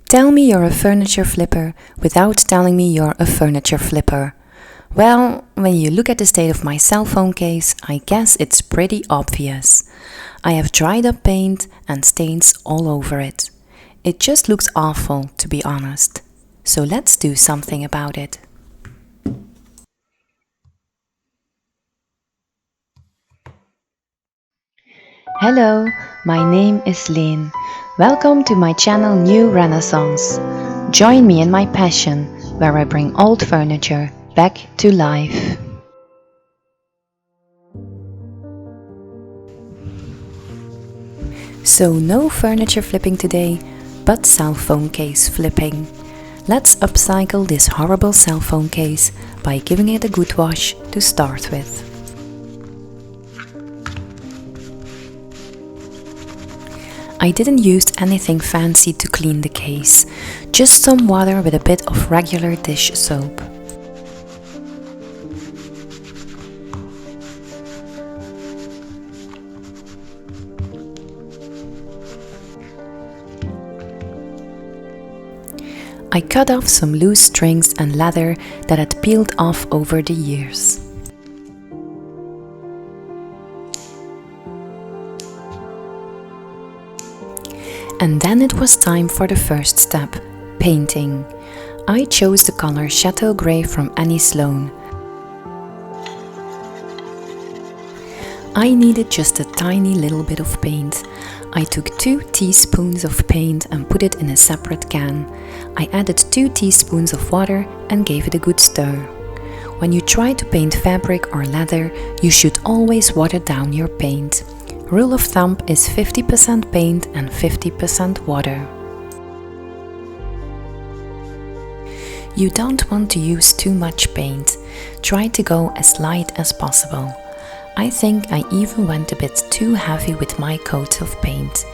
Tell me you're a furniture flipper without telling me you're a furniture flipper. Well, when you look at the state of my cell phone case, I guess it's pretty obvious. I have dried up paint and stains all over it. It just looks awful, to be honest. So let's do something about it. Hello, my name is Leen. Welcome to my channel New Renaissance. Join me in my passion, where I bring old furniture back to life. So no furniture flipping today, but cell phone case flipping. Let's upcycle this horrible cell phone case by giving it a good wash to start with. I didn't use anything fancy to clean the case, just some water with a bit of regular dish soap. I cut off some loose strings and leather that had peeled off over the years. And then it was time for the first step, painting. I chose the color Chateau Grey from Annie Sloan. I needed just a tiny little bit of paint. I took 2 teaspoons of paint and put it in a separate can. I added 2 teaspoons of water and gave it a good stir. When you try to paint fabric or leather, you should always water down your paint. Rule of thumb is 50% paint and 50% water. You don't want to use too much paint. Try to go as light as possible. I think I even went a bit too heavy with my coat of paint.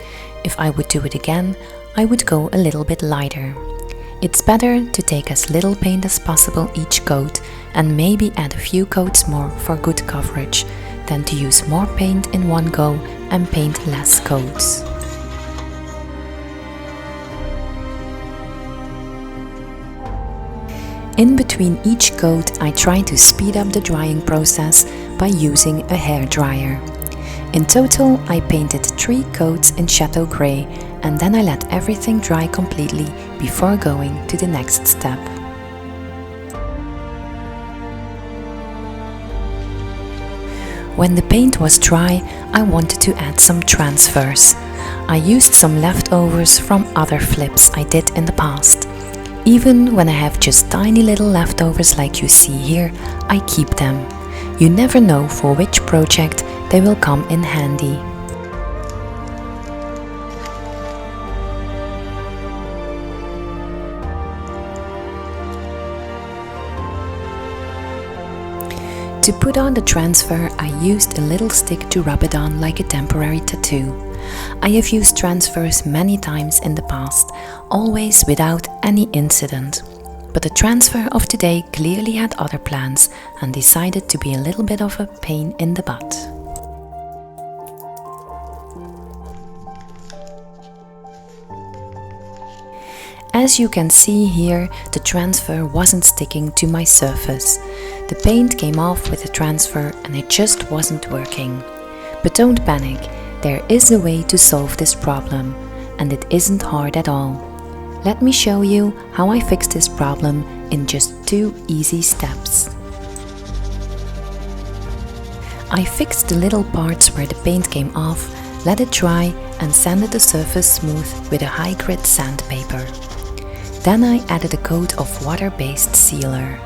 If I would do it again, I would go a little bit lighter. It's better to take as little paint as possible each coat and maybe add a few coats more for good coverage, than to use more paint in one go and paint less coats. In between each coat, I try to speed up the drying process by using a hairdryer. In total, I painted 3 coats in Chateau Grey, and then I let everything dry completely before going to the next step. When the paint was dry, I wanted to add some transfers. I used some leftovers from other flips I did in the past. Even when I have just tiny little leftovers like you see here, I keep them. You never know for which project they will come in handy. To put on the transfer, I used a little stick to rub it on like a temporary tattoo. I have used transfers many times in the past, always without any incident. But the transfer of today clearly had other plans and decided to be a little bit of a pain in the butt. As you can see here, the transfer wasn't sticking to my surface. The paint came off with the transfer and it just wasn't working. But don't panic, there is a way to solve this problem, and it isn't hard at all. Let me show you how I fixed this problem in just 2 easy steps. I fixed the little parts where the paint came off, let it dry and sanded the surface smooth with a high grit sandpaper. Then I added a coat of water-based sealer.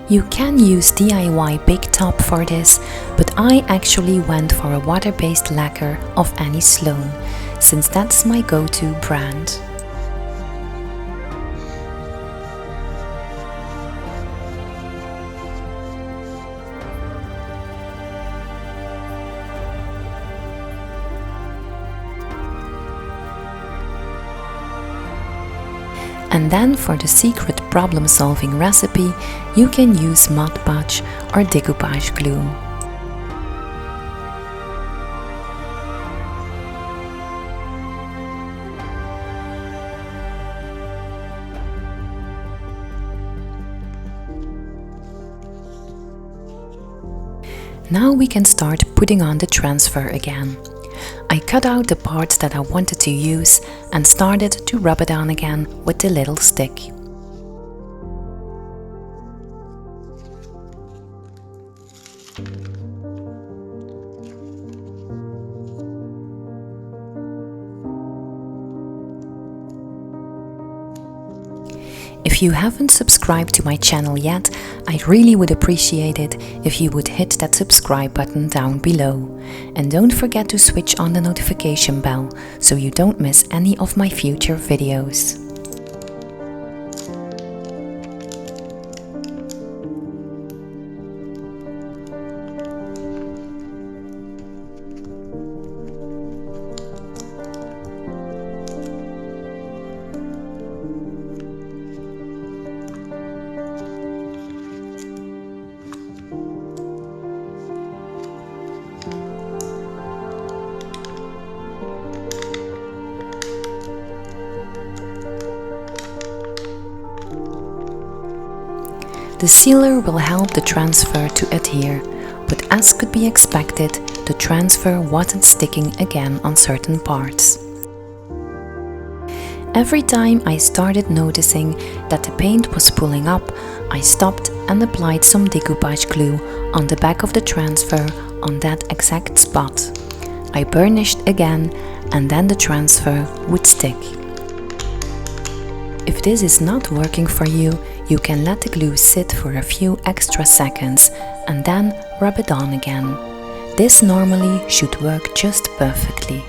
You can use DIY Big Top for this, but I actually went for a water-based lacquer of Annie Sloan, since that's my go-to brand. And then for the secret problem-solving recipe, you can use Mod Podge or Decoupage glue. Now we can start putting on the transfer again. I cut out the parts that I wanted to use and started to rub it on again with the little stick. If you haven't subscribed to my channel yet, I really would appreciate it if you would hit that subscribe button down below. And don't forget to switch on the notification bell so you don't miss any of my future videos. The sealer will help the transfer to adhere, but as could be expected, the transfer wasn't sticking again on certain parts. Every time I started noticing that the paint was pulling up, I stopped and applied some decoupage glue on the back of the transfer on that exact spot. I burnished again and then the transfer would stick. If this is not working for you, you can let the glue sit for a few extra seconds and then rub it on again. This normally should work just perfectly.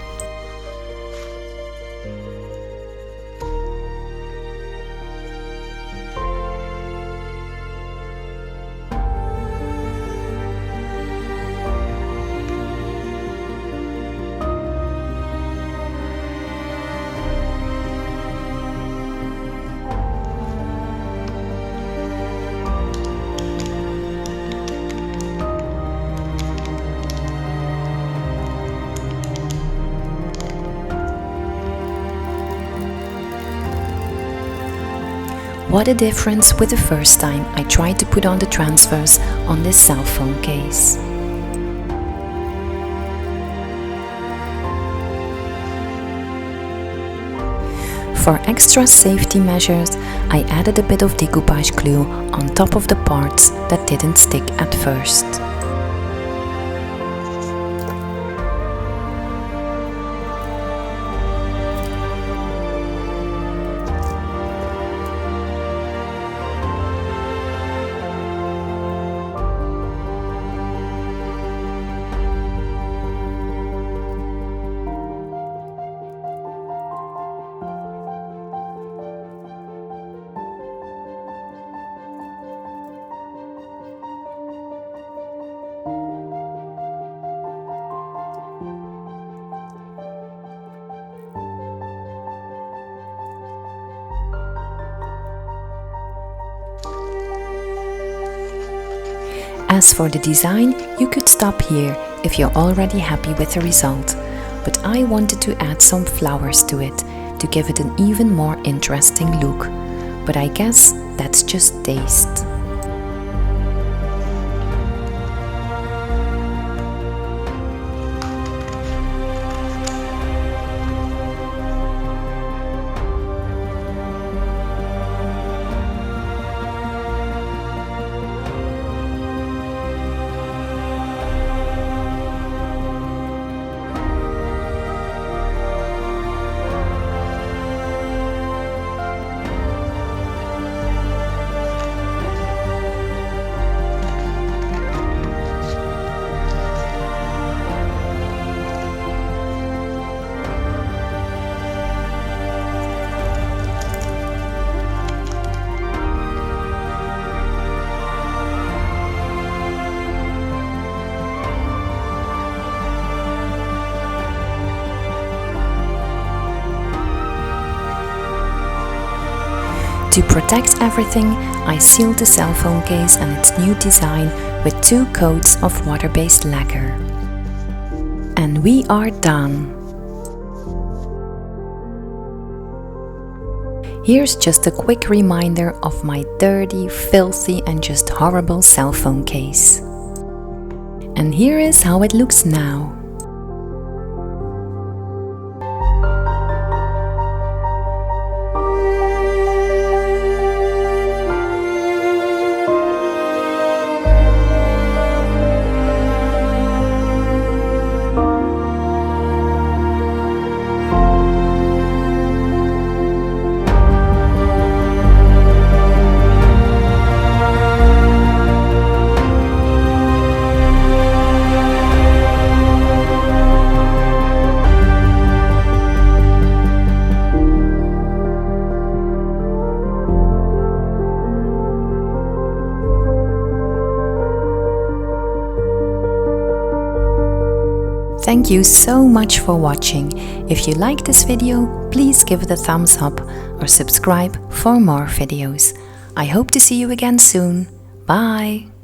What a difference with the first time I tried to put on the transfers on this cell phone case. For extra safety measures, I added a bit of decoupage glue on top of the parts that didn't stick at first. As for the design, you could stop here if you're already happy with the result, but I wanted to add some flowers to it to give it an even more interesting look, but I guess that's just taste. To protect everything, I sealed the cell phone case and its new design with 2 coats of water-based lacquer. And we are done! Here's just a quick reminder of my dirty, filthy and just horrible cell phone case. And here is how it looks now. Thank you so much for watching. If you like this video, please give it a thumbs up or subscribe for more videos. I hope to see you again soon. Bye!